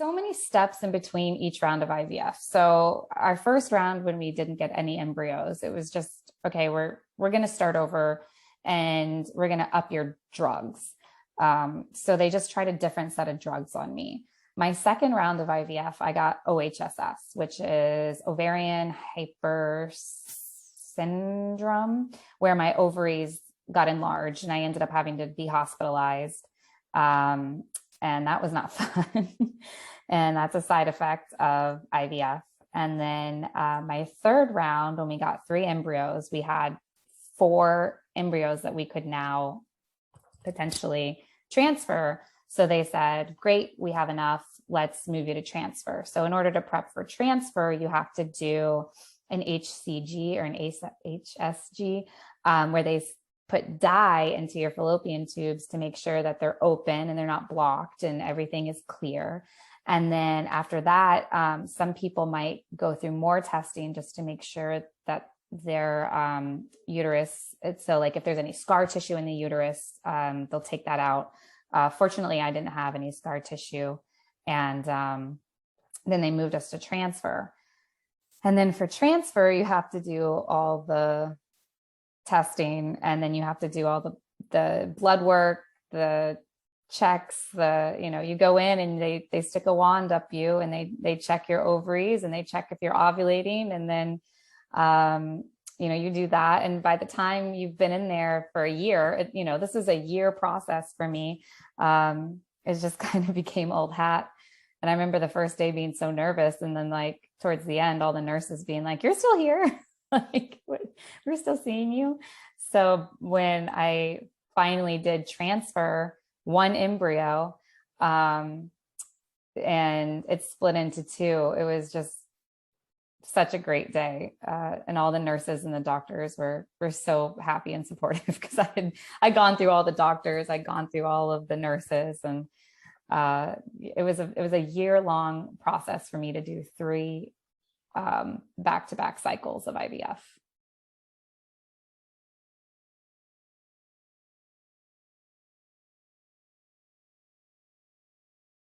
so many steps in between each round of IVF. So our first round, when we didn't get any embryos, it was just, okay, we're going to start over and we're going to up your drugs. So they just tried a different set of drugs on me. My second round of IVF, I got OHSS, which is ovarian hyper syndrome, where my ovaries got enlarged and I ended up having to be hospitalized. And that was not fun. And that's a side effect of IVF. And then my third round, when we got 3 embryos, we had 4 embryos that we could now potentially transfer. So they said, great, we have enough. Let's move you to transfer. So in order to prep for transfer, you have to do an HCG or an HSG, where they put dye into your fallopian tubes to make sure that they're open and they're not blocked and everything is clear. And then after that, some people might go through more testing just to make sure that their uterus, so like if there's any scar tissue in the uterus, they'll take that out. Fortunately, I didn't have any scar tissue. And then they moved us to transfer. And then for transfer, you have to do all the testing, and then you have to do all the blood work, the checks, you go in and they stick a wand up you and they check your ovaries and they check if you're ovulating. And then, you do that. And by the time you've been in there for a year, this is a year process for me. It just kind of became old hat. And I remember the first day being so nervous. And then like towards the end, all the nurses being like, you're still here. Like, we're still seeing you. So when I finally did transfer 1 embryo, and it split into 2, it was just such a great day. And all the nurses and the doctors were so happy and supportive, because I'd gone through all the doctors, I'd gone through all of the nurses, and it was a year-long process for me to do 3 back-to-back cycles of IVF.